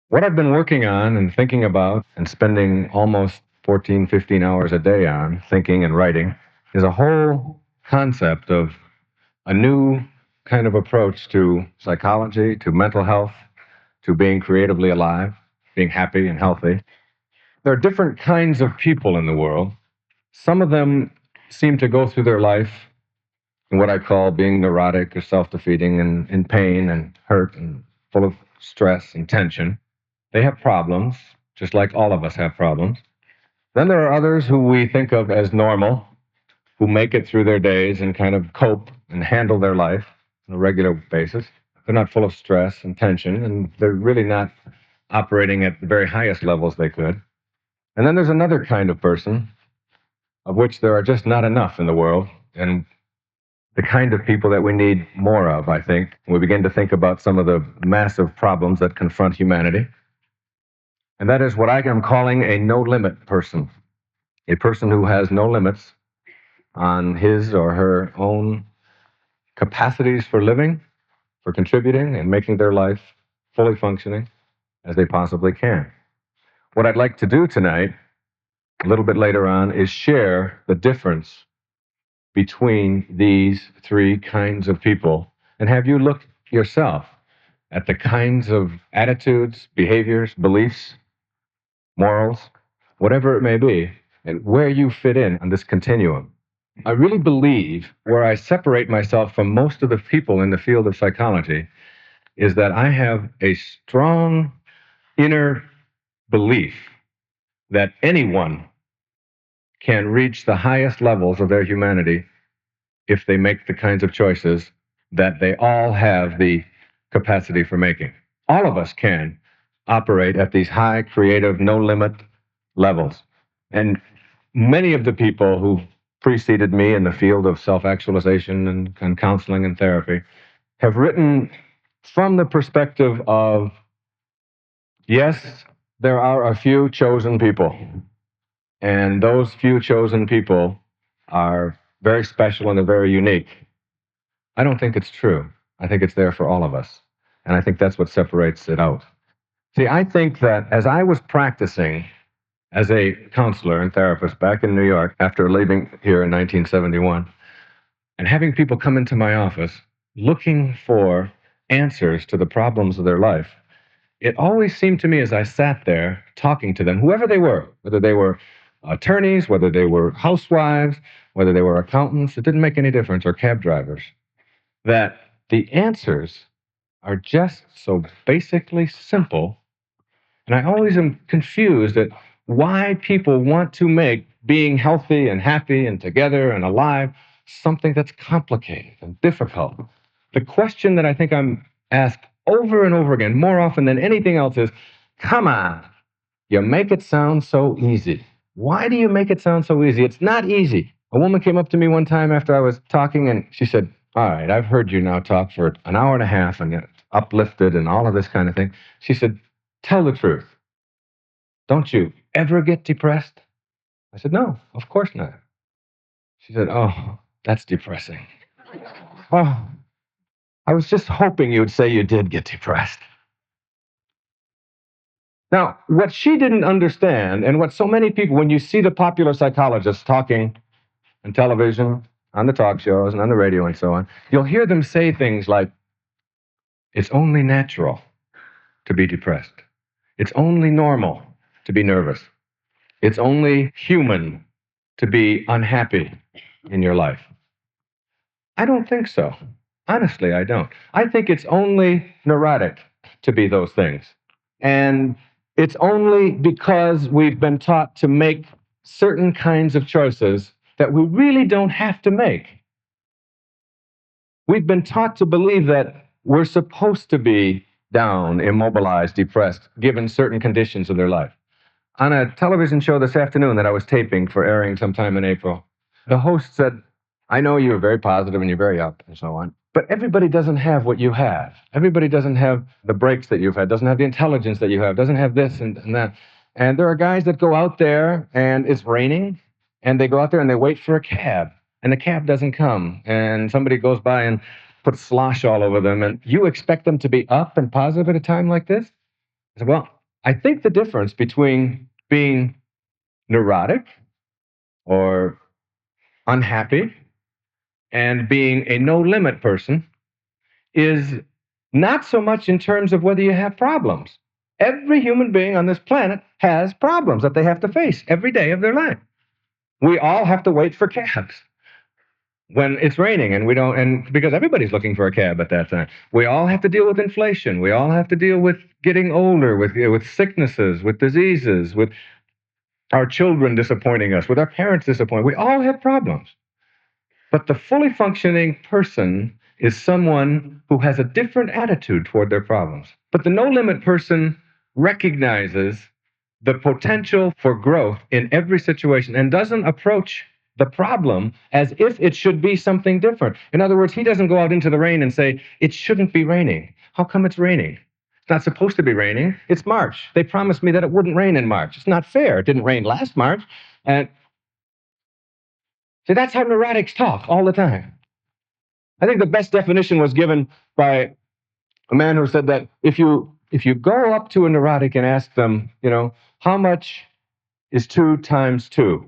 What I've been working on and thinking about and spending almost 14, 15 hours a day on thinking and writing is a whole concept of a new kind of approach to psychology, to mental health, to being creatively alive, being happy and healthy. There are different kinds of people in the world. Some of them seem to go through their life in what I call being neurotic or self defeating and in pain and hurt and full of stress and tension. They have problems, just like all of us have problems. Then there are others who we think of as normal, who make it through their days and kind of cope and handle their life on a regular basis. They're not full of stress and tension, and they're really not operating at the very highest levels they could. And then there's another kind of person, of which there are just not enough in the world, and the kind of people that we need more of, I think, when we begin to think about some of the massive problems that confront humanity. And that is what I am calling a no limit person, a person who has no limits on his or her own capacities for living, for contributing, and making their life fully functioning as they possibly can. What I'd like to do tonight, a little bit later on, is share the difference between these three kinds of people and have you look yourself at the kinds of attitudes, behaviors, beliefs, morals, whatever it may be, and where you fit in on this continuum. I really believe where I separate myself from most of the people in the field of psychology is that I have a strong inner belief that anyone can reach the highest levels of their humanity if they make the kinds of choices that they all have the capacity for making. All of us can operate at these high, creative, no limit levels. And many of the people who preceded me in the field of self actualization and counseling and therapy have written from the perspective of yes, there are a few chosen people, and those few chosen people are very special and they're very unique. I don't think it's true. I think it's there for all of us. And I think that's what separates it out. See, I think that as I was practicing as a counselor and therapist back in New York after leaving here in 1971, and having people come into my office looking for answers to the problems of their life, it always seemed to me as I sat there talking to them, whoever they were, whether they were attorneys, whether they were housewives, whether they were accountants, it didn't make any difference, or cab drivers, that the answers are just so basically simple. And I always am confused at why people want to make being healthy and happy and together and alive something that's complicated and difficult. The question that I think I'm asked over and over again, more often than anything else, is come on, you make it sound so easy. Why do you make it sound so easy? It's not easy. A woman came up to me one time after I was talking and she said, all right, I've heard you now talk for an hour and a half and you're uplifted and all of this kind of thing. She said, tell the truth. Don't you ever get depressed? I said, no, of course not. She said, oh, that's depressing. Oh, I was just hoping you'd say you did get depressed. Now, what she didn't understand, and what so many people, when you see the popular psychologists talking on television, on the talk shows, and on the radio and so on, you'll hear them say things like, it's only natural to be depressed. It's only normal to be nervous. It's only human to be unhappy in your life. I don't think so. Honestly, I don't. I think it's only neurotic to be those things. And it's only because we've been taught to make certain kinds of choices that we really don't have to make. We've been taught to believe that we're supposed to be down, immobilized, depressed, given certain conditions of their life. On a television show this afternoon that I was taping for airing sometime in April, the host said, I know you're very positive and you're very up and so on, but everybody doesn't have what you have. Everybody doesn't have the breaks that you've had, doesn't have the intelligence that you have, doesn't have this and that. And there are guys that go out there and it's raining and they go out there and they wait for a cab and the cab doesn't come and somebody goes by and puts slosh all over them and you expect them to be up and positive at a time like this? I said, well, I think the difference between being neurotic or unhappy and being a no limit person is not so much in terms of whether you have problems. Every human being on this planet has problems that they have to face every day of their life. We all have to wait for cabs when it's raining and we don't, and because everybody's looking for a cab at that time. We all have to deal with inflation. We all have to deal with getting older, with sicknesses, with diseases, with our children disappointing us, with our parents disappointing. We all have problems. But the fully functioning person is someone who has a different attitude toward their problems. But the no limit person recognizes the potential for growth in every situation and doesn't approach the problem as if it should be something different. In other words, he doesn't go out into the rain and say, it shouldn't be raining. How come it's raining? It's not supposed to be raining. It's March. They promised me that it wouldn't rain in March. It's not fair. It didn't rain last March. And see, that's how neurotics talk all the time. I think the best definition was given by a man who said that if you go up to a neurotic and ask them, how much is 2 times 2?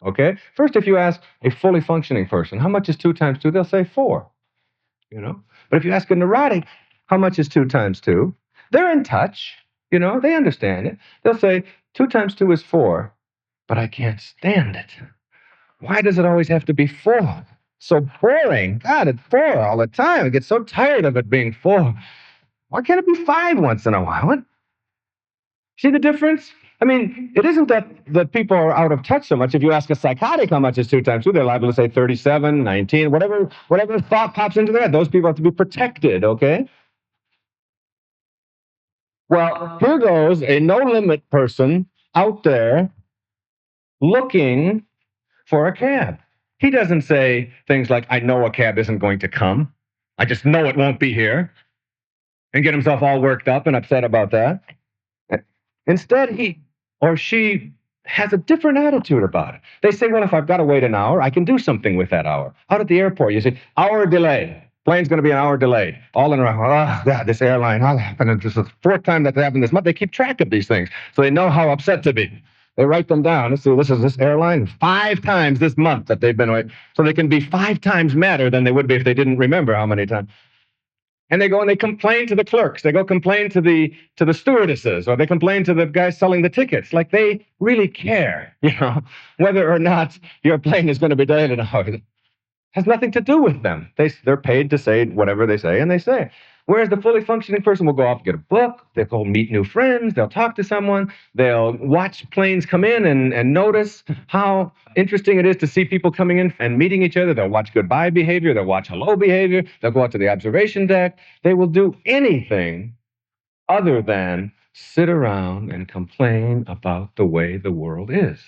Okay? First, if you ask a fully functioning person, how much is 2 times 2? They'll say 4. But if you ask a neurotic, how much is 2 times 2? They're in touch. They understand it. They'll say 2 times 2 is 4, but I can't stand it. Why does it always have to be 4? So boring. God, it's 4 all the time. I get so tired of it being 4. Why can't it be 5 once in a while? What? See the difference? I mean, it isn't that people are out of touch so much. If you ask a psychotic how much is 2 times 2, they're liable to say 37, 19, whatever thought pops into their head. Those people have to be protected, okay? Well, here goes a no-limit person out there looking for a cab. He doesn't say things like, I know a cab isn't going to come. I just know it won't be here. And get himself all worked up and upset about that. Instead, he or she has a different attitude about it. They say, well, if I've got to wait an hour, I can do something with that hour. Out at the airport, you say, hour delay. Plane's going to be an hour delayed. All in a row. Oh, God, this airline, how happened? This is the 4th time that's happened this month. They keep track of these things, so they know how upset to be. They write them down. Let's see, this is this airline 5 times this month that they've been away. So they can be 5 times madder than they would be if they didn't remember how many times. And they go and they complain to the clerks. They go complain to the stewardesses, or they complain to the guys selling the tickets. Like they really care, whether or not your plane is going to be delayed an hour. It has nothing to do with them. They're paid to say whatever they say, and they say. Whereas the fully functioning person will go off and get a book, they'll go meet new friends, they'll talk to someone, they'll watch planes come in and notice how interesting it is to see people coming in and meeting each other. They'll watch goodbye behavior, they'll watch hello behavior, they'll go out to the observation deck. They will do anything other than sit around and complain about the way the world is.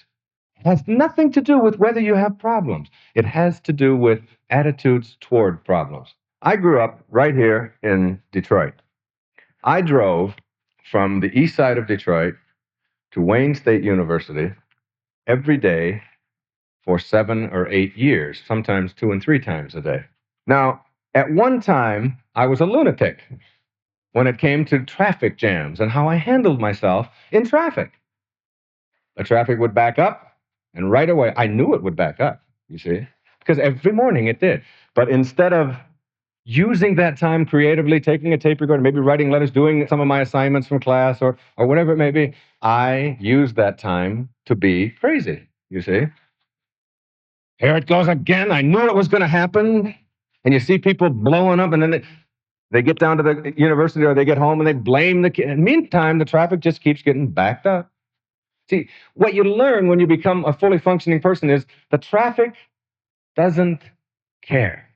It has nothing to do with whether you have problems. It has to do with attitudes toward problems. I grew up right here in Detroit. I drove from the east side of Detroit to Wayne State University every day for 7 or 8 years, sometimes 2 and 3 times a day. Now, at one time, I was a lunatic when it came to traffic jams and how I handled myself in traffic. The traffic would back up, and right away, I knew it would back up, you see, because every morning it did. But instead of using that time creatively, taking a tape recorder, maybe writing letters, doing some of my assignments from class or whatever it may be, I used that time to be crazy, you see. Here it goes again. I knew it was going to happen. And you see people blowing up, and then they get down to the university or they get home and they blame the kid. Meantime, the traffic just keeps getting backed up. See, what you learn when you become a fully functioning person is the traffic doesn't care.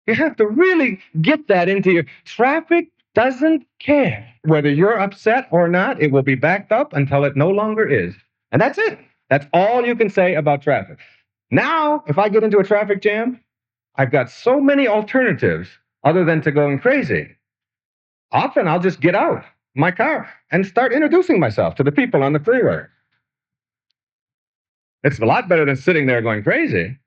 You have to really get that into your traffic doesn't care. Whether you're upset or not, it will be backed up until it no longer is. And that's it. That's all you can say about traffic. Now, if I get into a traffic jam, I've got so many alternatives other than to going crazy. Often I'll just get out my car and start introducing myself to the people on the freeway. It's a lot better than sitting there going crazy.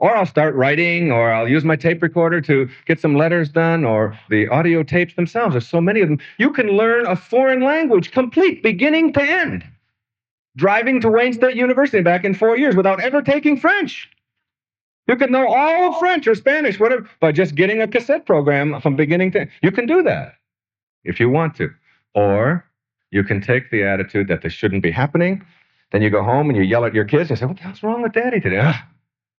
Or I'll start writing, or I'll use my tape recorder to get some letters done, or the audio tapes themselves. There's so many of them. You can learn a foreign language complete, beginning to end, driving to Wayne State University back in 4 years without ever taking French. You can know all French or Spanish, whatever, by just getting a cassette program from beginning to end. You can do that if you want to. Or you can take the attitude that this shouldn't be happening. Then you go home and you yell at your kids and say, what the hell's wrong with Daddy today?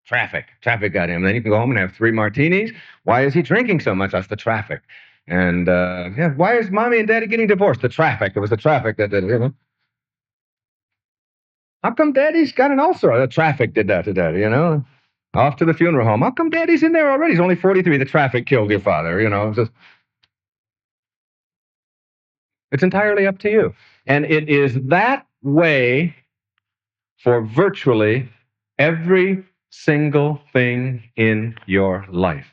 Traffic got him. Then you can go home and have 3 martinis. Why is he drinking so much? That's the traffic. And why is Mommy and Daddy getting divorced? The traffic. It was the traffic that did it. How come Daddy's got an ulcer? The traffic did that to Daddy, Off to the funeral home. How come Daddy's in there already? He's only 43. The traffic killed your father, It's entirely up to you. And it is that way for virtually every single thing in your life.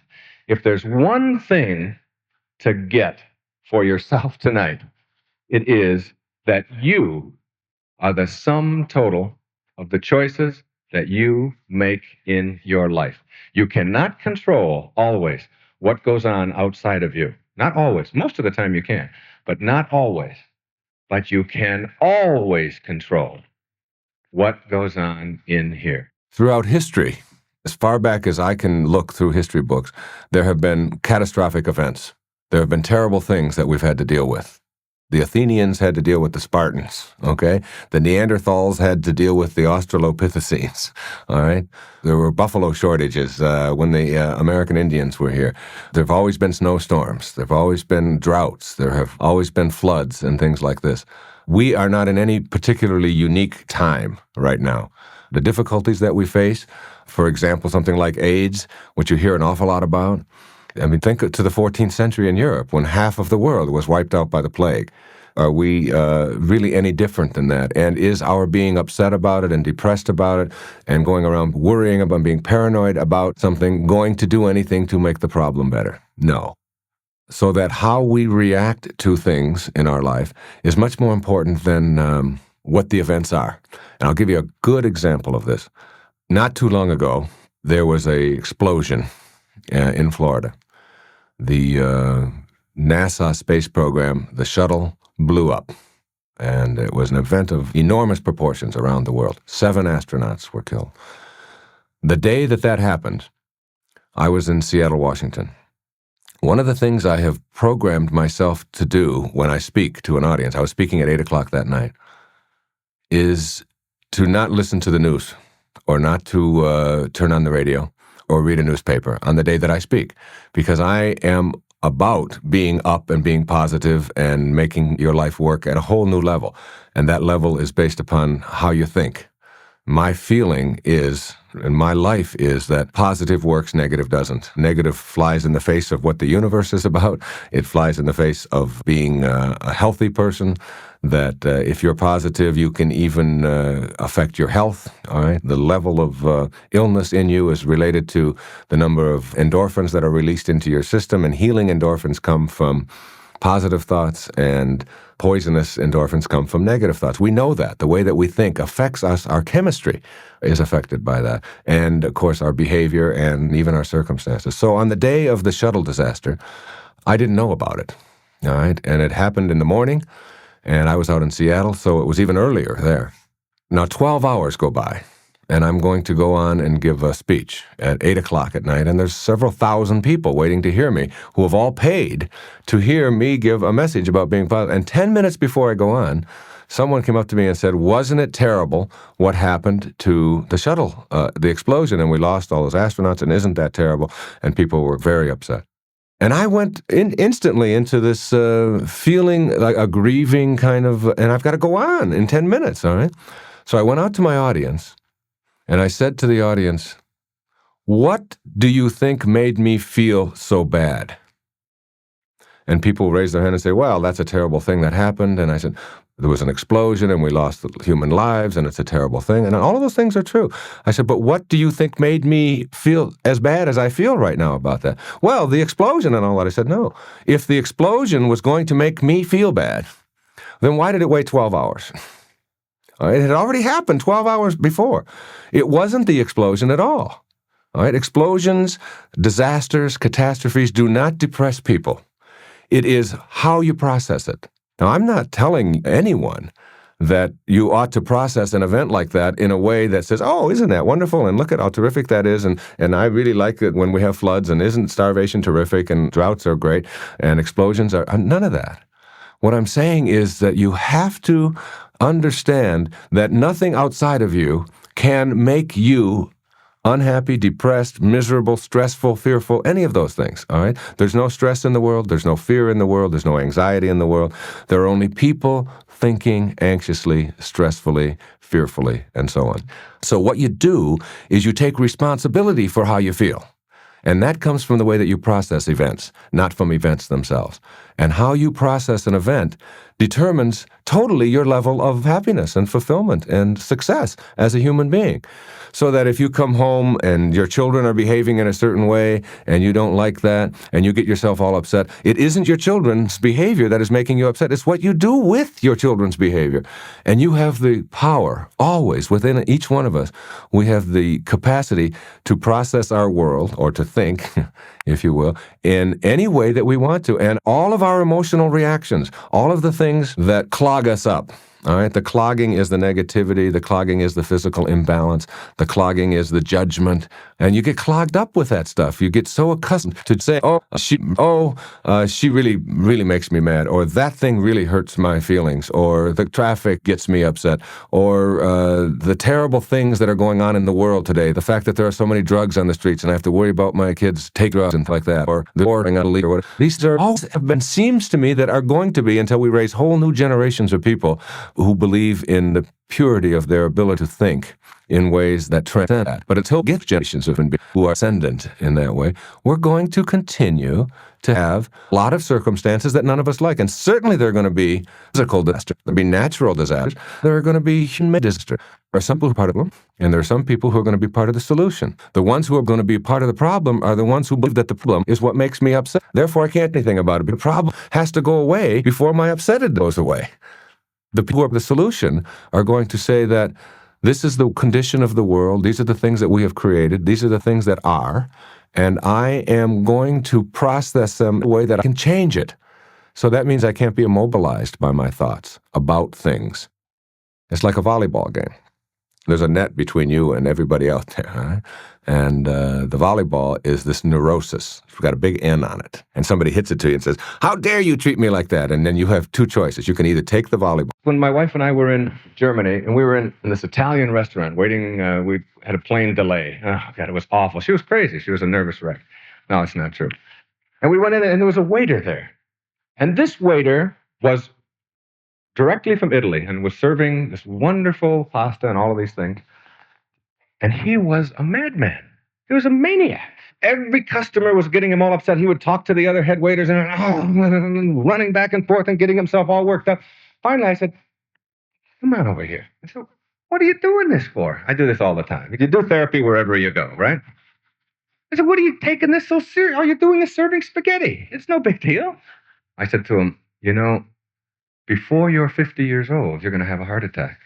If there's one thing to get for yourself tonight, it is that you are the sum total of the choices that you make in your life. You cannot control always what goes on outside of you. Not always. Most of the time you can, but not always. But you can always control what goes on in here. Throughout history, as far back as I can look through history books, there have been catastrophic events. There have been terrible things that we've had to deal with. The Athenians had to deal with the Spartans, okay? The Neanderthals had to deal with the Australopithecines, all right? There were buffalo shortages when the American Indians were here. There have always been snowstorms. There have always been droughts. There have always been floods and things like this. We are not in any particularly unique time right now. The difficulties that we face, for example, something like AIDS, which you hear an awful lot about. I mean, think to the 14th century in Europe, when half of the world was wiped out by the plague. Are we really any different than that? And is our being upset about it and depressed about it and going around worrying about being paranoid about something going to do anything to make the problem better? No. So that how we react to things in our life is much more important than what the events are. And I'll give you a good example of this. Not too long ago, there was an explosion in Florida. The NASA space program, the shuttle, blew up. And it was an event of enormous proportions around the world. 7 astronauts were killed. The day that happened, I was in Seattle, Washington. One of the things I have programmed myself to do when I speak to an audience, I was speaking at 8 o'clock that night, is to not listen to the news or not to turn on the radio or read a newspaper on the day that I speak, because I am about being up and being positive and making your life work at a whole new level. And that level is based upon how you think. My feeling is, and my life is, that positive works, negative doesn't. Negative flies in the face of what the universe is about. It flies in the face of being a healthy person, that if you're positive, you can even affect your health, all right? The level of illness in you is related to the number of endorphins that are released into your system, and healing endorphins come from positive thoughts, and poisonous endorphins come from negative thoughts. We know that. The way that we think affects us. Our chemistry is affected by that. And, of course, our behavior and even our circumstances. So on the day of the shuttle disaster, I didn't know about it, all right? And it happened in the morning, and I was out in Seattle, so it was even earlier there. Now, 12 hours go by, and I'm going to go on and give a speech at 8 o'clock at night, and there's several thousand people waiting to hear me who have all paid to hear me give a message about being positive. And 10 minutes before I go on, someone came up to me and said, wasn't it terrible what happened to the shuttle, the explosion, and we lost all those astronauts, and isn't that terrible? And people were very upset. And I went instantly into this feeling like a grieving kind of, and I've got to go on in 10 minutes, all right? So I went out to my audience, and I said to the audience, what do you think made me feel so bad? And people raised their hand and say, well, that's a terrible thing that happened. And I said, there was an explosion and we lost human lives and it's a terrible thing. And all of those things are true. I said, but what do you think made me feel as bad as I feel right now about that? Well, the explosion and all that. I said, no. If the explosion was going to make me feel bad, then why did it wait 12 hours? It had already happened 12 hours before. It wasn't the explosion at all. All right? Explosions, disasters, catastrophes do not depress people. It is how you process it. Now, I'm not telling anyone that you ought to process an event like that in a way that says, oh, isn't that wonderful? And look at how terrific that is. And I really like it when we have floods. And isn't starvation terrific? And droughts are great. And explosions are none of that. What I'm saying is that you have to understand that nothing outside of you can make you unhappy, depressed, miserable, stressful, fearful, any of those things, all right? There's no stress in the world. There's no fear in the world. There's no anxiety in the world. There are only people thinking anxiously, stressfully, fearfully, and so on. So what you do is you take responsibility for how you feel. And that comes from the way that you process events, not from events themselves. And how you process an event determines totally your level of happiness and fulfillment and success as a human being. So that if you come home and your children are behaving in a certain way and you don't like that and you get yourself all upset, it isn't your children's behavior that is making you upset. It's what you do with your children's behavior. And you have the power, always, within each one of us, we have the capacity to process our world, or to think, if you will, in any way that we want to. And all of our emotional reactions, all of the things that clog us up, all right, the clogging is the negativity, the clogging is the physical imbalance, the clogging is the judgment, and you get clogged up with that stuff. You get so accustomed to say, she really makes me mad, or that thing really hurts my feelings, or the traffic gets me upset, or the terrible things that are going on in the world today, the fact that there are so many drugs on the streets and I have to worry about my kids take drugs and like that, or the war on a leak, or whatever. These are all have been, seems to me, that are going to be, until we raise whole new generations of people who believe in the purity of their ability to think in ways that transcend that. But until we get generations of beings who are ascendant in that way, we're going to continue to have a lot of circumstances that none of us like. And certainly there are going to be physical disasters, there will be natural disasters, there are going to be human disasters. There are some people who are part of them, and there are some people who are going to be part of the solution. The ones who are going to be part of the problem are the ones who believe that the problem is what makes me upset. Therefore, I can't do anything about it. The problem has to go away before my upset goes away. The people who are the solution are going to say that this is the condition of the world, these are the things that we have created, these are the things that are, and I am going to process them in a way that I can change it. So that means I can't be immobilized by my thoughts about things. It's like a volleyball game. There's a net between you and everybody out there, right? And the volleyball is this neurosis. It's got a big N on it. And somebody hits it to you and says, how dare you treat me like that? And then you have two choices. You can either take the volleyball. When my wife and I were in Germany, and we were in this Italian restaurant waiting, we had a plane delay. Oh, God, it was awful. She was crazy. She was a nervous wreck. No, it's not true. And we went in, and there was a waiter there. And this waiter was directly from Italy and was serving this wonderful pasta and all of these things. And he was a madman. He was a maniac. Every customer was getting him all upset. He would talk to the other head waiters and running back and forth and getting himself all worked up. Finally, I said, come on over here. I said, what are you doing this for? I do this all the time. You do therapy wherever you go, right? I said, what are you taking this so serious? All you're doing is serving spaghetti. It's no big deal. I said to him, before you're 50 years old, you're going to have a heart attack.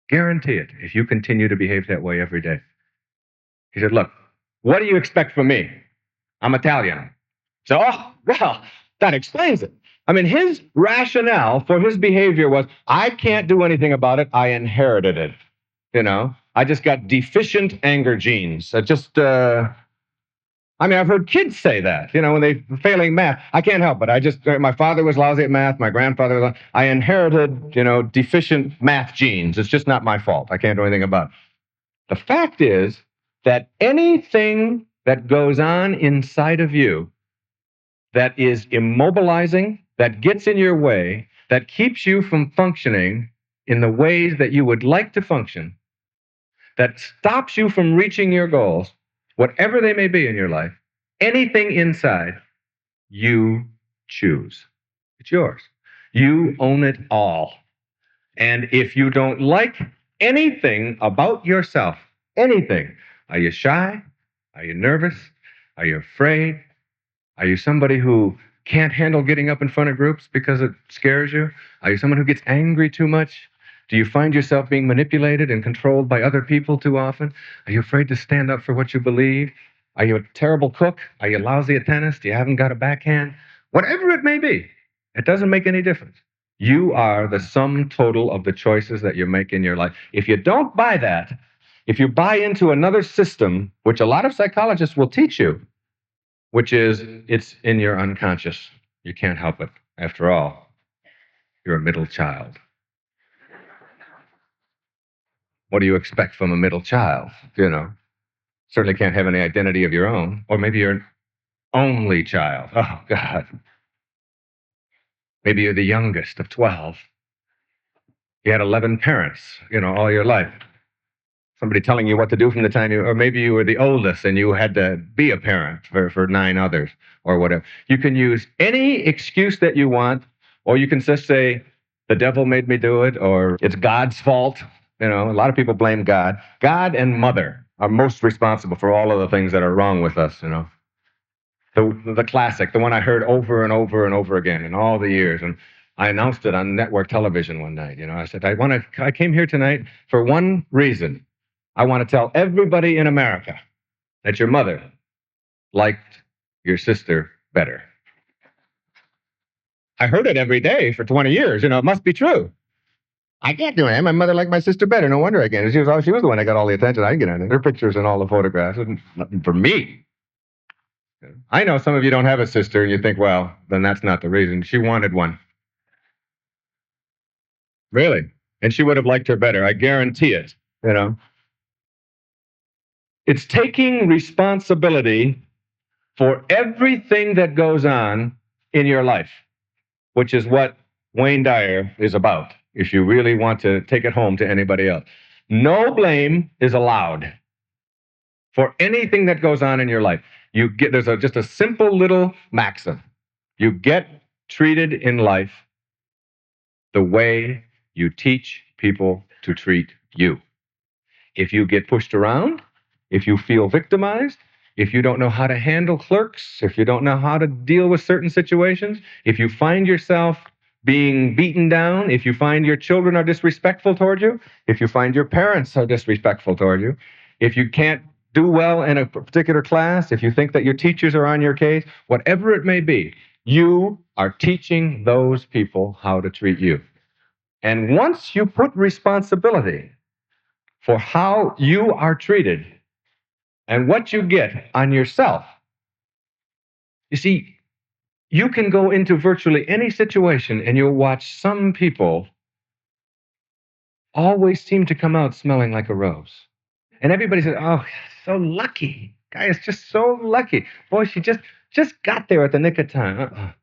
Guarantee it, if you continue to behave that way every day. He said, look, what do you expect from me? I'm Italian. So, well, that explains it. I mean, his rationale for his behavior was, I can't do anything about it. I inherited it. I just got deficient anger genes. I've heard kids say that, when they're failing math. I can't help it. My father was lousy at math. My grandfather was, I inherited, deficient math genes. It's just not my fault. I can't do anything about it. The fact is that anything that goes on inside of you that is immobilizing, that gets in your way, that keeps you from functioning in the ways that you would like to function, that stops you from reaching your goals, whatever they may be in your life, anything inside, you choose. It's yours. You own it all. And if you don't like anything about yourself, anything, are you shy? Are you nervous? Are you afraid? Are you somebody who can't handle getting up in front of groups because it scares you? Are you someone who gets angry too much? Do you find yourself being manipulated and controlled by other people too often? Are you afraid to stand up for what you believe? Are you a terrible cook? Are you lousy at tennis? Do you haven't got a backhand? Whatever it may be, it doesn't make any difference. You are the sum total of the choices that you make in your life. If you don't buy that, if you buy into another system, which a lot of psychologists will teach you, which is it's in your unconscious. You can't help it. After all, you're a middle child. What do you expect from a middle child? You know, certainly can't have any identity of your own. Or maybe you're an only child. Oh, God. Maybe you're the youngest of 12. You had 11 parents, all your life. Somebody telling you what to do from the time or maybe you were the oldest and you had to be a parent for 9 others or whatever. You can use any excuse that you want, or you can just say, the devil made me do it, or it's God's fault. A lot of people blame God. God and mother are most responsible for all of the things that are wrong with us. The classic, the one I heard over and over and over again in all the years. And I announced it on network television one night. I said, I came here tonight for one reason. I want to tell everybody in America that your mother liked your sister better. I heard it every day for 20 years. It must be true. I can't do it. My mother liked my sister better. No wonder I can't. She was the one that got all the attention. I didn't get anything. Her pictures and all the photographs. Nothing for me. I know some of you don't have a sister and you think, well, then that's not the reason. She wanted one. Really? And she would have liked her better. I guarantee it. It's taking responsibility for everything that goes on in your life, which is what Wayne Dyer is about, if you really want to take it home to anybody else. No blame is allowed for anything that goes on in your life. There's just a simple little maxim. You get treated in life the way you teach people to treat you. If you get pushed around, if you feel victimized, if you don't know how to handle clerks, if you don't know how to deal with certain situations, if you find yourself being beaten down, if you find your children are disrespectful toward you, if you find your parents are disrespectful toward you, if you can't do well in a particular class, if you think that your teachers are on your case, whatever it may be, you are teaching those people how to treat you. And once you put responsibility for how you are treated and what you get on yourself, you see, you can go into virtually any situation and you'll watch some people always seem to come out smelling like a rose. And everybody says, oh, so lucky. Guy is just so lucky. Boy, she just got there at the nick of time.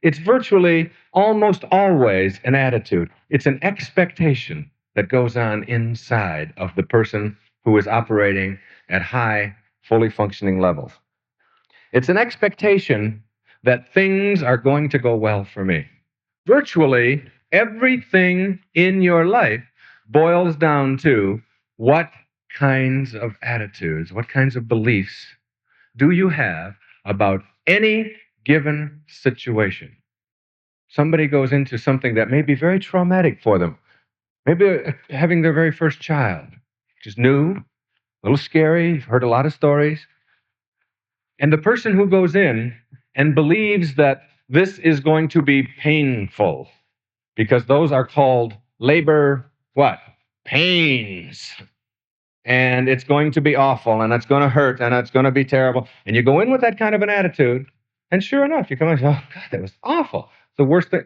It's virtually almost always an attitude. It's an expectation that goes on inside of the person who is operating at high, fully functioning levels. It's an expectation that things are going to go well for me. Virtually everything in your life boils down to what kinds of attitudes, what kinds of beliefs do you have about any given situation? Somebody goes into something that may be very traumatic for them. Maybe having their very first child, which is new, a little scary, heard a lot of stories. And the person who goes in and believes that this is going to be painful, because those are called labor, what? Pains. And it's going to be awful, and it's going to hurt, and it's going to be terrible. And you go in with that kind of an attitude, and sure enough, you come in and say, oh, God, that was awful. It's the worst thing.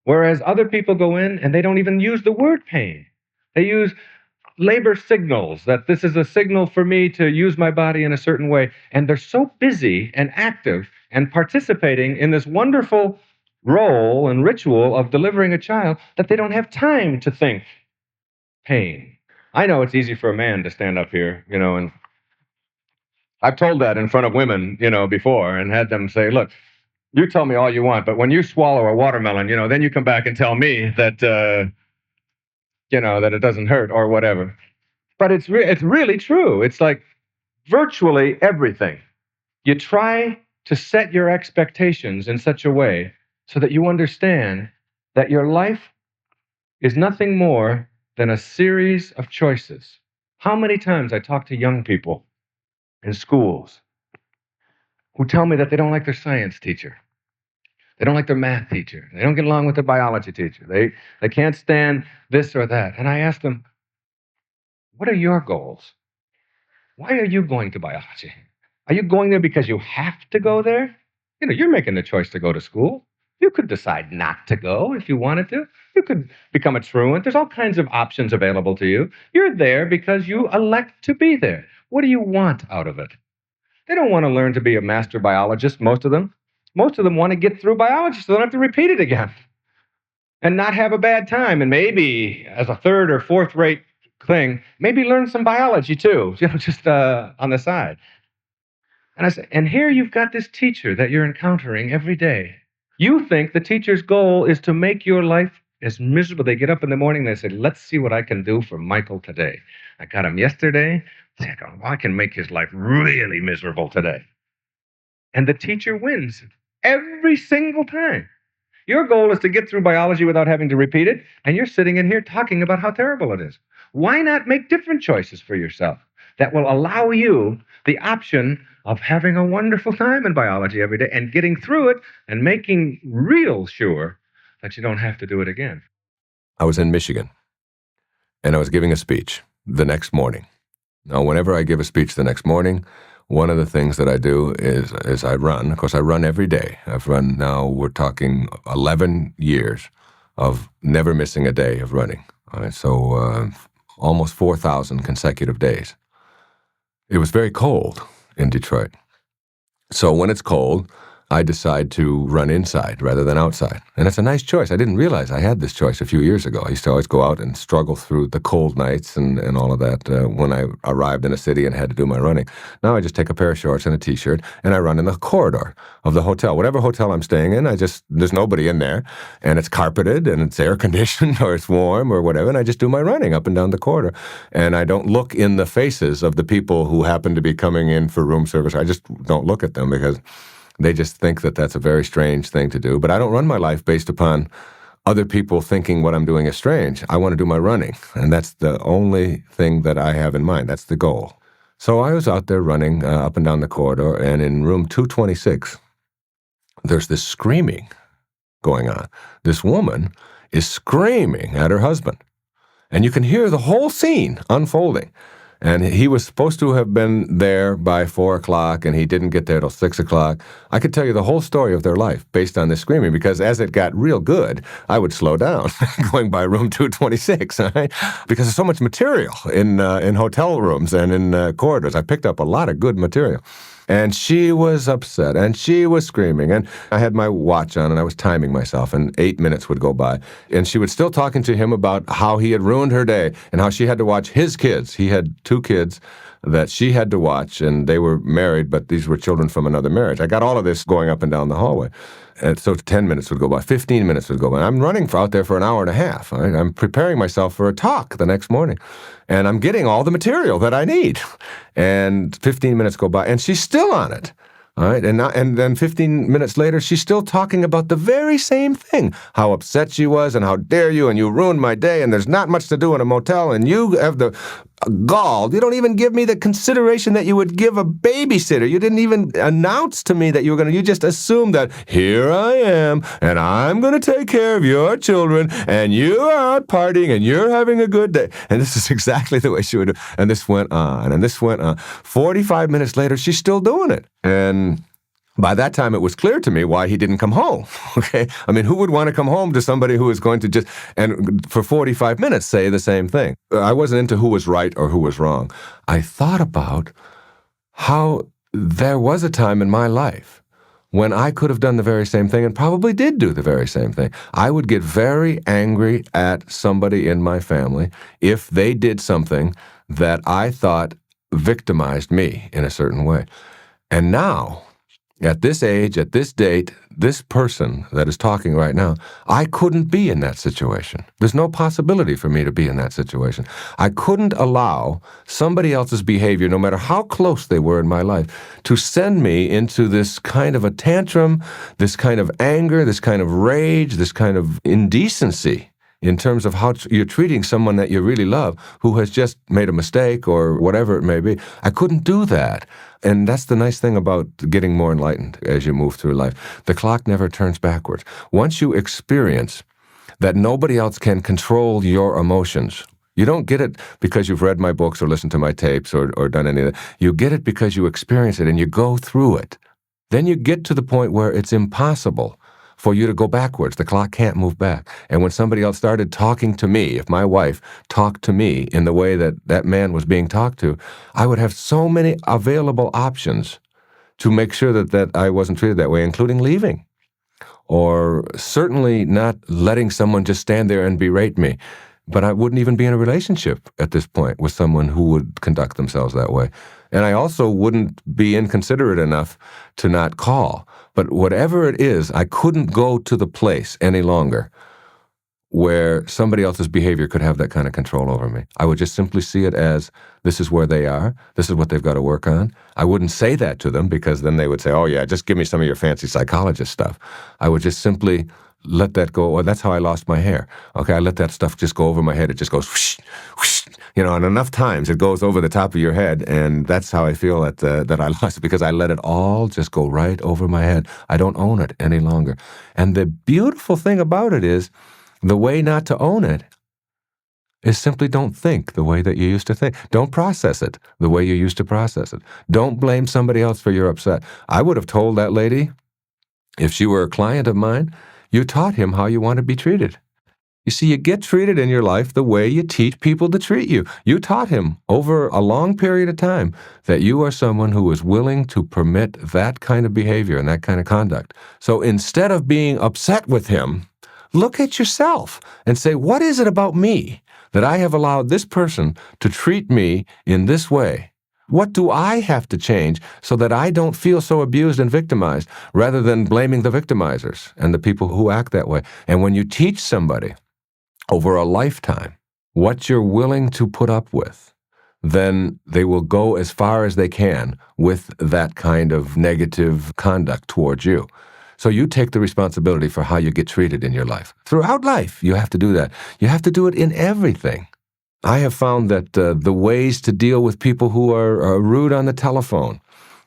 Whereas other people go in, and they don't even use the word pain. They use labor signals, that this is a signal for me to use my body in a certain way. And they're so busy and active and participating in this wonderful role and ritual of delivering a child that they don't have time to think pain. I know it's easy for a man to stand up here, and I've told that in front of women, before, and had them say, look, you tell me all you want, but when you swallow a watermelon, then you come back and tell me that, that it doesn't hurt or whatever. But it's really true. It's like virtually everything. You try to set your expectations in such a way so that you understand that your life is nothing more than a series of choices. How many times I talk to young people in schools, who tell me that they don't like their science teacher. They don't like their math teacher. They don't get along with their biology teacher. They can't stand this or that. And I asked them, what are your goals? Why are you going to biology? Are you going there because you have to go there? You're making the choice to go to school. You could decide not to go if you wanted to. You could become a truant. There's all kinds of options available to you. You're there because you elect to be there. What do you want out of it? They don't want to learn to be a master biologist, most of them. Most of them want to get through biology so they don't have to repeat it again and not have a bad time. And maybe as a third or fourth rate thing, maybe learn some biology too, just on the side. And I said, and here you've got this teacher that you're encountering every day. You think the teacher's goal is to make your life as miserable. They get up in the morning and they say, let's see what I can do for Michael today. I got him yesterday. I can make his life really miserable today. And the teacher wins every single time. Your goal is to get through biology without having to repeat it, and you're sitting in here talking about how terrible it is. Why not make different choices for yourself that will allow you the option of having a wonderful time in biology every day and getting through it and making real sure that you don't have to do it again? I was in Michigan, and I was giving a speech the next morning. Now, whenever I give a speech the next morning, one of the things that I do is I run. Of course, I run every day. I've run now, we're talking 11 years of never missing a day of running. All right, so almost 4,000 consecutive days. It was very cold in Detroit. So when it's cold, I decide to run inside rather than outside. And it's a nice choice. I didn't realize I had this choice a few years ago. I used to always go out and struggle through the cold nights and all of that when I arrived in a city and had to do my running. Now I just take a pair of shorts and a T-shirt and I run in the corridor of the hotel. Whatever hotel I'm staying in, there's nobody in there, and it's carpeted and it's air conditioned or it's warm or whatever, and I just do my running up and down the corridor. And I don't look in the faces of the people who happen to be coming in for room service. I just don't look at them because they just think that that's a very strange thing to do. But I don't run my life based upon other people thinking what I'm doing is strange. I want to do my running, and that's the only thing that I have in mind. That's the goal. So I was out there running up and down the corridor, and in room 226, there's this screaming going on. This woman is screaming at her husband, and you can hear the whole scene unfolding. And he was supposed to have been there by 4 o'clock, and he didn't get there till 6 o'clock. I could tell you the whole story of their life based on this screaming, because as it got real good, I would slow down going by room 226, right? Because there's so much material in hotel rooms and in corridors. I picked up a lot of good material. And she was upset, and she was screaming, and I had my watch on, and I was timing myself, and 8 minutes would go by. And she was still talking to him about how he had ruined her day and how she had to watch his kids. He had 2 kids that she had to watch, and they were married, but these were children from another marriage. I got all of this going up and down the hallway. And so 10 minutes would go by, 15 minutes would go by. I'm running out there for an hour and a half. Right? I'm preparing myself for a talk the next morning. And I'm getting all the material that I need. And 15 minutes go by, and she's still on it. All right, and then 15 minutes later, she's still talking about the very same thing, how upset she was, and how dare you, and you ruined my day, and there's not much to do in a motel, and you have the gall. You don't even give me the consideration that you would give a babysitter. You didn't even announce to me that you were going to, you just assumed that here I am, and I'm going to take care of your children, and you are out partying, and you're having a good day. And this is exactly the way she would do. And this went on, and this went on. 45 minutes later, she's still doing it. And by that time, it was clear to me why he didn't come home, okay? I mean, who would want to come home to somebody who is going to just, and for 45 minutes, say the same thing? I wasn't into who was right or who was wrong. I thought about how there was a time in my life when I could have done the very same thing and probably did do the very same thing. I would get very angry at somebody in my family if they did something that I thought victimized me in a certain way. And now, at this age, at this date, this person that is talking right now, I couldn't be in that situation. There's no possibility for me to be in that situation. I couldn't allow somebody else's behavior, no matter how close they were in my life, to send me into this kind of a tantrum, this kind of anger, this kind of rage, this kind of indecency in terms of how you're treating someone that you really love who has just made a mistake or whatever it may be. I couldn't do that. And that's the nice thing about getting more enlightened as you move through life. The clock never turns backwards. Once you experience that nobody else can control your emotions, you don't get it because you've read my books or listened to my tapes or done any of that. You get it because you experience it and you go through it. Then you get to the point where it's impossible for you to go backwards. The clock can't move back. And when somebody else started talking to me, if my wife talked to me in the way that that man was being talked to, I would have so many available options to make sure that I wasn't treated that way, including leaving, or certainly not letting someone just stand there and berate me. But I wouldn't even be in a relationship at this point with someone who would conduct themselves that way. And I also wouldn't be inconsiderate enough to not call. But whatever it is, I couldn't go to the place any longer where somebody else's behavior could have that kind of control over me. I would just simply see it as, this is where they are, this is what they've got to work on. I wouldn't say that to them because then they would say, oh yeah, just give me some of your fancy psychologist stuff. I would just simply let that go. Well, that's how I lost my hair. Okay, I let that stuff just go over my head. It just goes whoosh, whoosh, and enough times it goes over the top of your head, and that's how I feel that I lost it, because I let it all just go right over my head. I don't own it any longer. And the beautiful thing about it is, the way not to own it is simply don't think the way that you used to think. Don't process it the way you used to process it. Don't blame somebody else for your upset. I would have told that lady, if she were a client of mine, you taught him how you want to be treated. You see, you get treated in your life the way you teach people to treat you. You taught him over a long period of time that you are someone who is willing to permit that kind of behavior and that kind of conduct. So instead of being upset with him, look at yourself and say, what is it about me that I have allowed this person to treat me in this way? What do I have to change so that I don't feel so abused and victimized, rather than blaming the victimizers and the people who act that way? And when you teach somebody over a lifetime what you're willing to put up with, then they will go as far as they can with that kind of negative conduct towards you. So you take the responsibility for how you get treated in your life. Throughout life, you have to do that. You have to do it in everything. I have found that the ways to deal with people who are rude on the telephone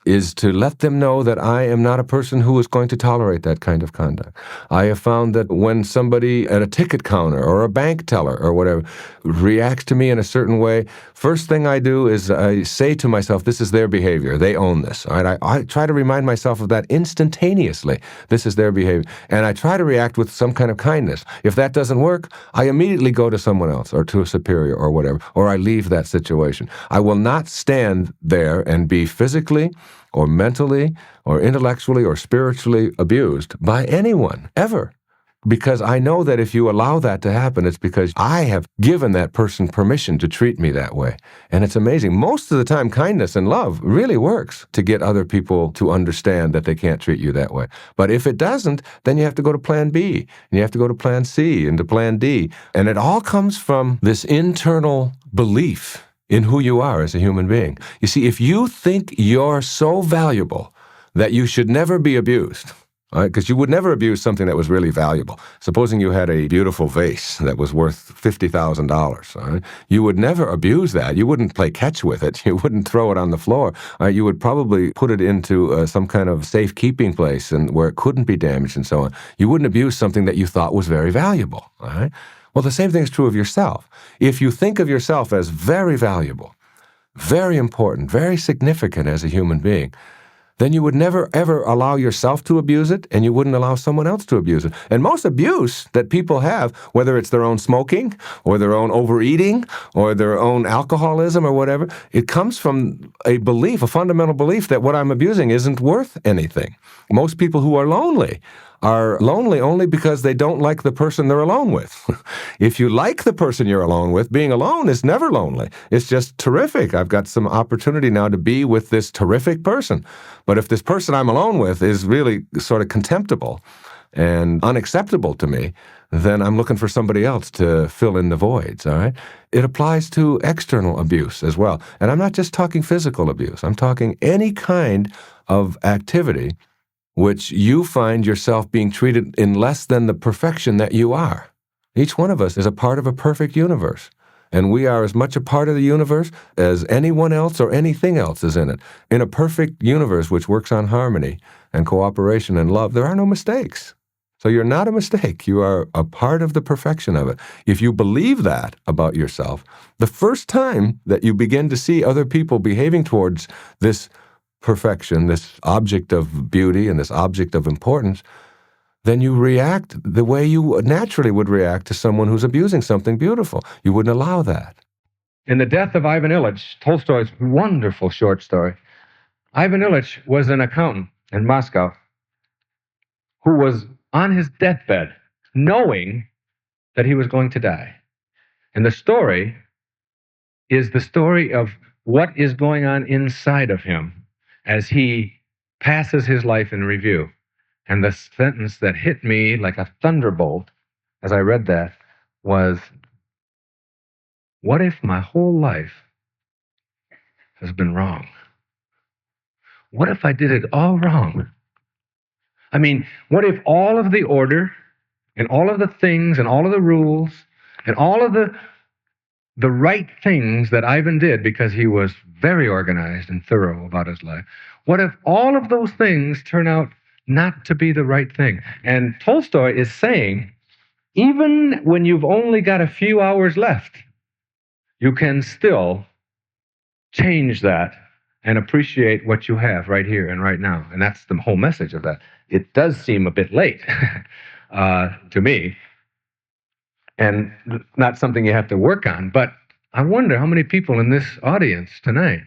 is to let them know that I am not a person who is going to tolerate that kind of conduct. I have found that when somebody at a ticket counter or a bank teller or whatever reacts to me in a certain way, first thing I do is I say to myself, this is their behavior. They own this. All right? I try to remind myself of that instantaneously. This is their behavior. And I try to react with some kind of kindness. If that doesn't work, I immediately go to someone else or to a superior or whatever, or I leave that situation. I will not stand there and be physically or mentally or intellectually or spiritually abused by anyone, ever. Because I know that if you allow that to happen, it's because I have given that person permission to treat me that way. And it's amazing. Most of the time, kindness and love really works to get other people to understand that they can't treat you that way. But if it doesn't, then you have to go to plan B, and you have to go to plan C, and to plan D. And it all comes from this internal belief in who you are as a human being. You see, if you think you're so valuable that you should never be abused, right? Because you would never abuse something that was really valuable. Supposing you had a beautiful vase that was worth $50,000, right? You would never abuse that. You wouldn't play catch with it. You wouldn't throw it on the floor. You would probably put it into some kind of safekeeping place and where it couldn't be damaged and so on. You wouldn't abuse something that you thought was very valuable, right? Well, the same thing is true of yourself. If you think of yourself as very valuable, very important, very significant as a human being, then you would never, ever allow yourself to abuse it, and you wouldn't allow someone else to abuse it. And most abuse that people have, whether it's their own smoking or their own overeating or their own alcoholism or whatever, it comes from a belief, a fundamental belief that what I'm abusing isn't worth anything. Most people who are lonely only because they don't like the person they're alone with. If you like the person you're alone with, being alone is never lonely. It's just terrific. I've got some opportunity now to be with this terrific person. But if this person I'm alone with is really sort of contemptible and unacceptable to me, then I'm looking for somebody else to fill in the voids, all right? It applies to external abuse as well. And I'm not just talking physical abuse. I'm talking any kind of activity which you find yourself being treated in less than the perfection that you are. Each one of us is a part of a perfect universe. And we are as much a part of the universe as anyone else or anything else is in it. In a perfect universe which works on harmony and cooperation and love, there are no mistakes. So you're not a mistake. You are a part of the perfection of it. If you believe that about yourself, the first time that you begin to see other people behaving towards this perfection, this object of beauty and this object of importance, then you react the way you naturally would react to someone who's abusing something beautiful. You wouldn't allow that. In The Death of Ivan Ilyich, Tolstoy's wonderful short story, Ivan Ilyich was an accountant in Moscow who was on his deathbed knowing that he was going to die. And the story is the story of what is going on inside of him as he passes his life in review. And the sentence that hit me like a thunderbolt as I read that was, what if my whole life has been wrong? What if I did it all wrong? I mean, what if all of the order and all of the things and all of the rules and all of the right things that Ivan did, because he was very organized and thorough about his life, what if all of those things turn out not to be the right thing? And Tolstoy is saying, even when you've only got a few hours left, you can still change that and appreciate what you have right here and right now. And that's the whole message of that. It does seem a bit late to me, and not something you have to work on. But I wonder how many people in this audience tonight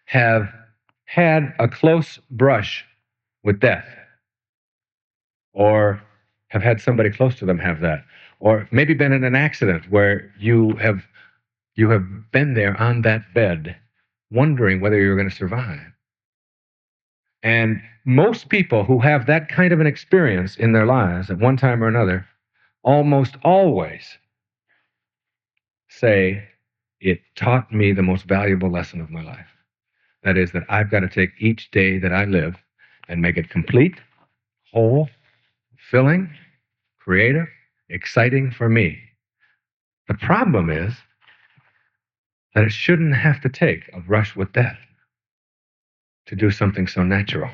have had a close brush with death, or have had somebody close to them have that, or maybe been in an accident where you have been there on that bed wondering whether you're going to survive. And most people who have that kind of an experience in their lives at one time or another almost always say, it taught me the most valuable lesson of my life. That is, that I've got to take each day that I live and make it complete, whole, filling, creative, exciting for me. The problem is that it shouldn't have to take a brush with death to do something so natural,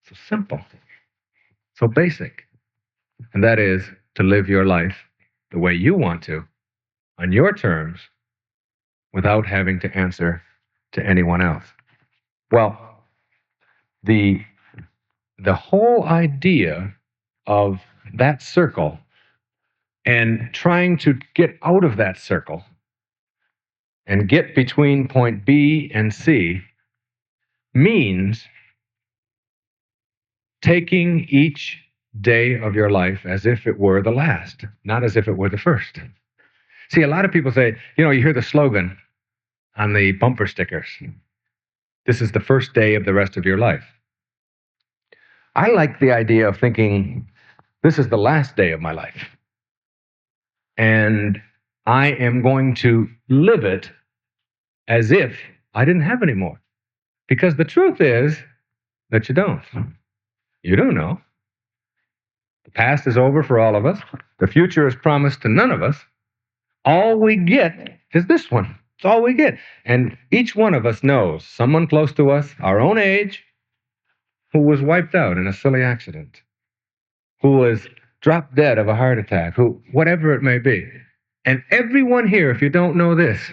so simple, so basic. And that is to live your life the way you want to, on your terms, without having to answer to anyone else. Well, the whole idea of that circle and trying to get out of that circle and get between point B and C means taking each day of your life as if it were the last, not as if it were the first. See, a lot of people say, you hear the slogan on the bumper stickers, this is the first day of the rest of your life. I like the idea of thinking, this is the last day of my life. And I am going to live it as if I didn't have any more. Because the truth is that you don't. You don't know. The past is over for all of us. The future is promised to none of us. All we get is this one. It's all we get. And each one of us knows someone close to us, our own age, who was wiped out in a silly accident, who was dropped dead of a heart attack, who, whatever it may be. And everyone here, if you don't know this,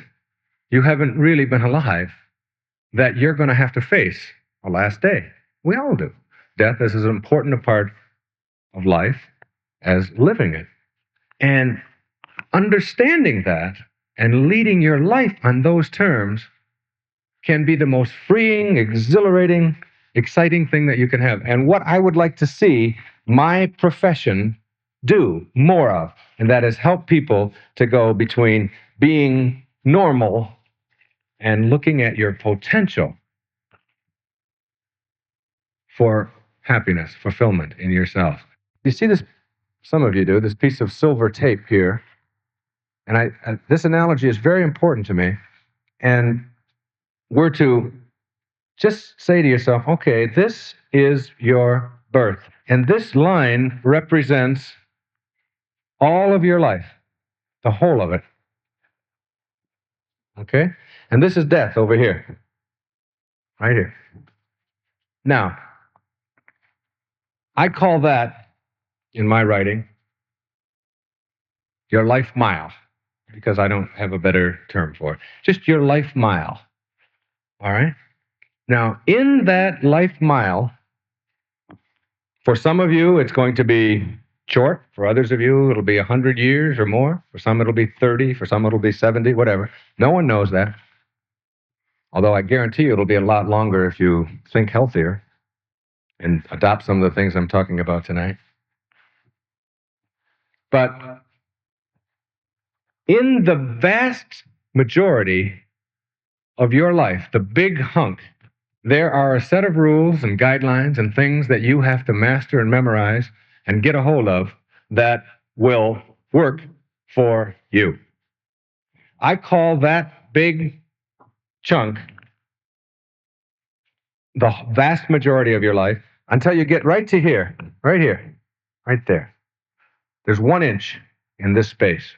you haven't really been alive, that you're going to have to face a last day. We all do. Death is as important a part of life as living it. And understanding that and leading your life on those terms can be the most freeing, exhilarating, exciting thing that you can have. And what I would like to see my profession do more of, and that is help people to go between being normal and looking at your potential for happiness, fulfillment in yourself. You see this, some of you do, this piece of silver tape here. And this analogy is very important to me. And we're to just say to yourself, okay, this is your birth. And this line represents all of your life. the whole of it. Okay? And this is death over here, right here. Now, I call that, in my writing, your life mile, because I don't have a better term for it. Just your life mile. All right? Now, in that life mile, for some of you, it's going to be short. For others of you, it'll be 100 years or more. For some, it'll be 30. For some, it'll be 70, whatever. No one knows that. Although I guarantee you it'll be a lot longer if you think healthier and adopt some of the things I'm talking about tonight. But in the vast majority of your life, the big hunk, there are a set of rules and guidelines and things that you have to master and memorize and get a hold of that will work for you. I call that big chunk the vast majority of your life until you get right to here, right here, right there. There's 1 inch in this space.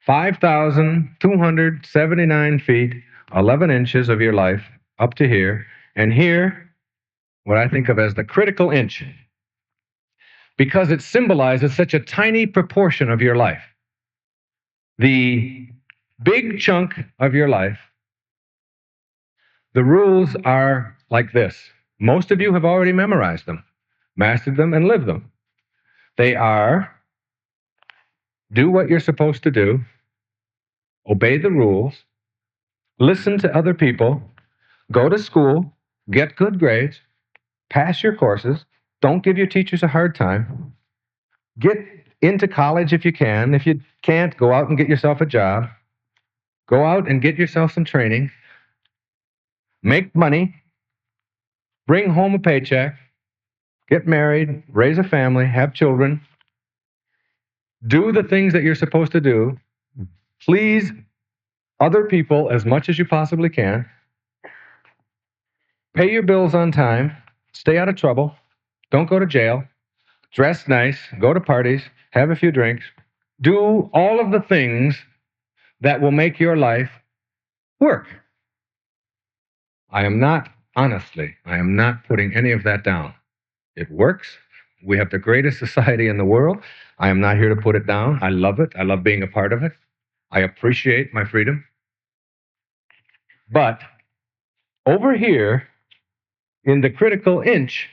5,279 feet, 11 inches of your life up to here, and here, what I think of as the critical inch, because it symbolizes such a tiny proportion of your life. The big chunk of your life, the rules are like this. Most of you have already memorized them, mastered them, and lived them. They are: do what you're supposed to do, obey the rules, listen to other people, go to school, get good grades, pass your courses, don't give your teachers a hard time, get into college if you can. If you can't, go out and get yourself a job, go out and get yourself some training, make money, bring home a paycheck, get married, raise a family, have children, do the things that you're supposed to do, please other people as much as you possibly can, pay your bills on time, stay out of trouble, don't go to jail, dress nice, go to parties, have a few drinks, do all of the things that will make your life work. I am not putting any of that down. It works. We have the greatest society in the world. I am not here to put it down. I love it. I love being a part of it. I appreciate my freedom. But over here, in the critical inch,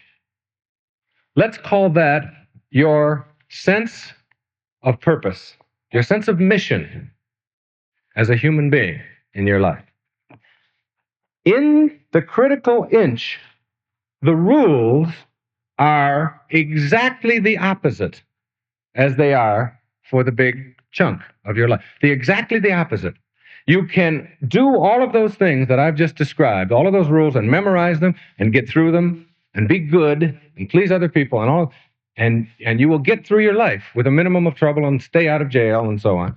let's call that your sense of purpose, your sense of mission as a human being in your life. In the critical inch, the rules are exactly the opposite as they are for the big chunk of your life. Exactly the opposite. You can do all of those things that I've just described, all of those rules, and memorize them and get through them and be good and please other people and all, and you will get through your life with a minimum of trouble and stay out of jail and so on.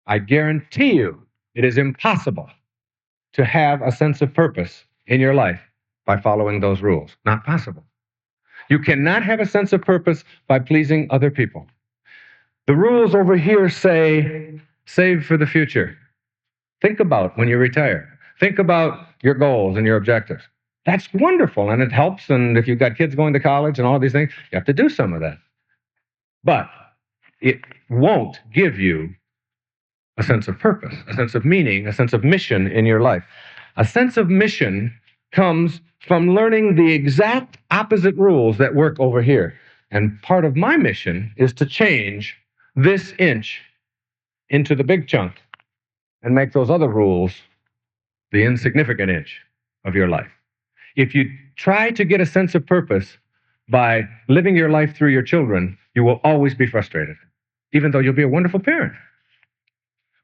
I guarantee you it is impossible to have a sense of purpose in your life by following those rules. Not possible. You cannot have a sense of purpose by pleasing other people. The rules over here say, save for the future. Think about when you retire. Think about your goals and your objectives. That's wonderful, and it helps, and if you've got kids going to college and all these things, you have to do some of that. But it won't give you a sense of purpose, a sense of meaning, a sense of mission in your life. A sense of mission comes from learning the exact opposite rules that work over here. And part of my mission is to change this inch into the big chunk and make those other rules the insignificant inch of your life. If you try to get a sense of purpose by living your life through your children, you will always be frustrated, even though you'll be a wonderful parent.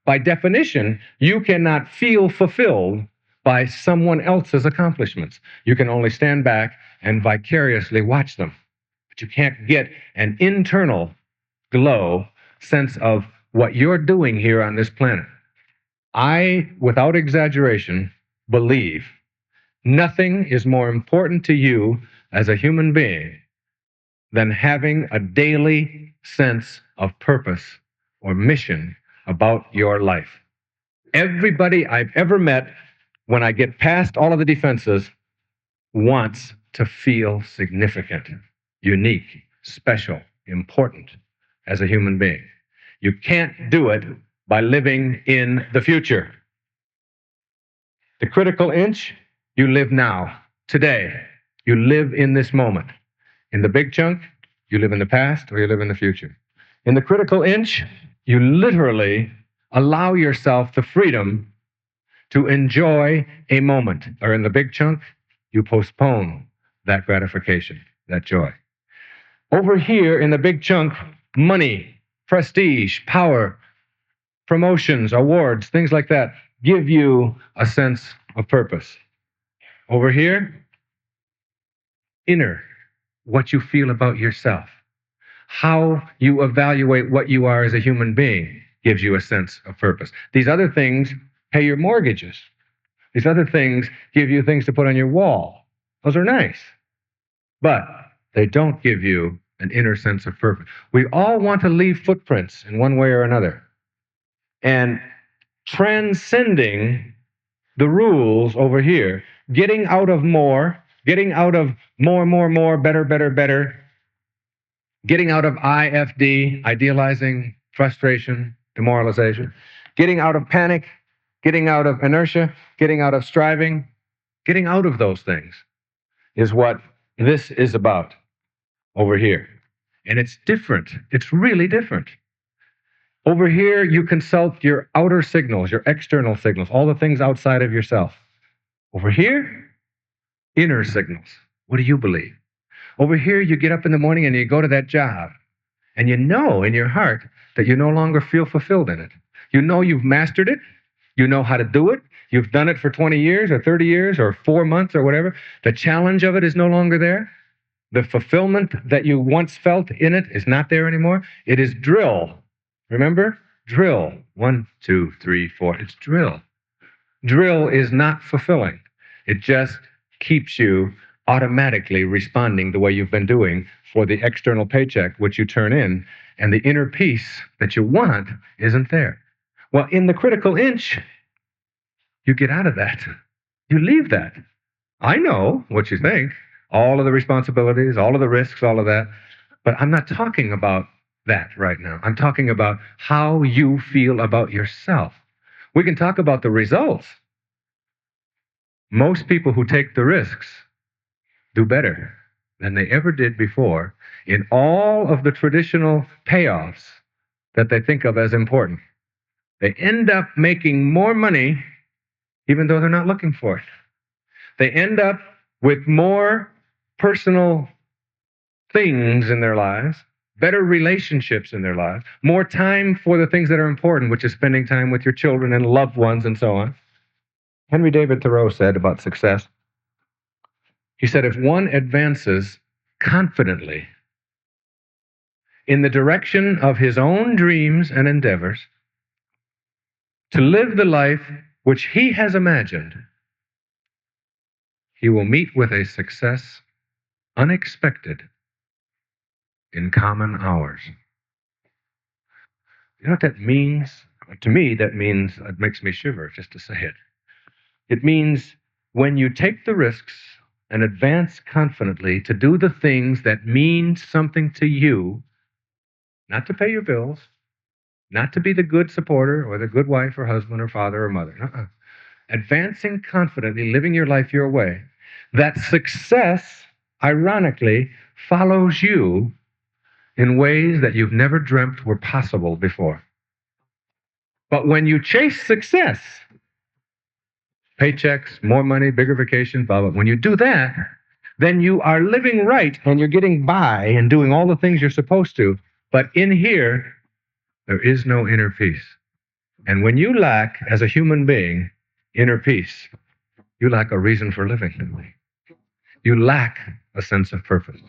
By definition, you cannot feel fulfilled by someone else's accomplishments. You can only stand back and vicariously watch them. But you can't get an internal glow sense of what you're doing here on this planet. I, without exaggeration, believe nothing is more important to you as a human being than having a daily sense of purpose or mission about your life. Everybody I've ever met, when I get past all of the defenses, wants to feel significant, unique, special, important as a human being. You can't do it by living in the future. The critical inch, you live now, today. You live in this moment. In the big chunk, you live in the past or you live in the future. In the critical inch, you literally allow yourself the freedom to enjoy a moment. Or in the big chunk, you postpone that gratification, that joy. Over here in the big chunk, money, prestige, power, promotions, awards, things like that give you a sense of purpose. Over here, inner, what you feel about yourself. How you evaluate what you are as a human being gives you a sense of purpose. These other things pay your mortgages. These other things give you things to put on your wall. Those are nice. But they don't give you an inner sense of purpose. We all want to leave footprints in one way or another. And transcending the rules over here, getting out of more, better, better, better, getting out of IFD, idealizing, frustration, demoralization, getting out of panic, getting out of inertia, getting out of striving, getting out of those things is what this is about over here. And it's different. It's really different. Over here, you consult your outer signals, your external signals, all the things outside of yourself. Over here, inner signals. What do you believe? Over here, you get up in the morning and you go to that job, and you know in your heart that you no longer feel fulfilled in it. You know you've mastered it. You know how to do it. You've done it for 20 years or 30 years or 4 months or whatever. The challenge of it is no longer there. The fulfillment that you once felt in it is not there anymore. It is drill. Remember? Drill. 1, 2, 3, 4. It's drill. Drill is not fulfilling. It just keeps you automatically responding the way you've been doing for the external paycheck, which you turn in, and the inner peace that you want isn't there. Well, in the critical inch, you get out of that. You leave that. I know what you think, all of the responsibilities, all of the risks, all of that, but I'm not talking about that right now. I'm talking about how you feel about yourself. We can talk about the results. Most people who take the risks do better than they ever did before in all of the traditional payoffs that they think of as important. They end up making more money even though they're not looking for it. They end up with more personal things in their lives, better relationships in their lives, more time for the things that are important, which is spending time with your children and loved ones and so on. Henry David Thoreau said about success, he said, if one advances confidently in the direction of his own dreams and endeavors to live the life which he has imagined, he will meet with a success unexpected in common hours. You know what that means? To me, that means, it makes me shiver just to say it. It means when you take the risks and advance confidently to do the things that mean something to you, not to pay your bills, not to be the good supporter or the good wife or husband or father or mother. Advancing confidently, living your life your way, that success, ironically, follows you in ways that you've never dreamt were possible before. But when you chase success, paychecks, more money, bigger vacation, blah, blah. When you do that, then you are living right and you're getting by and doing all the things you're supposed to. But in here, there is no inner peace. And when you lack, as a human being, inner peace, you lack a reason for living. You lack a sense of purpose.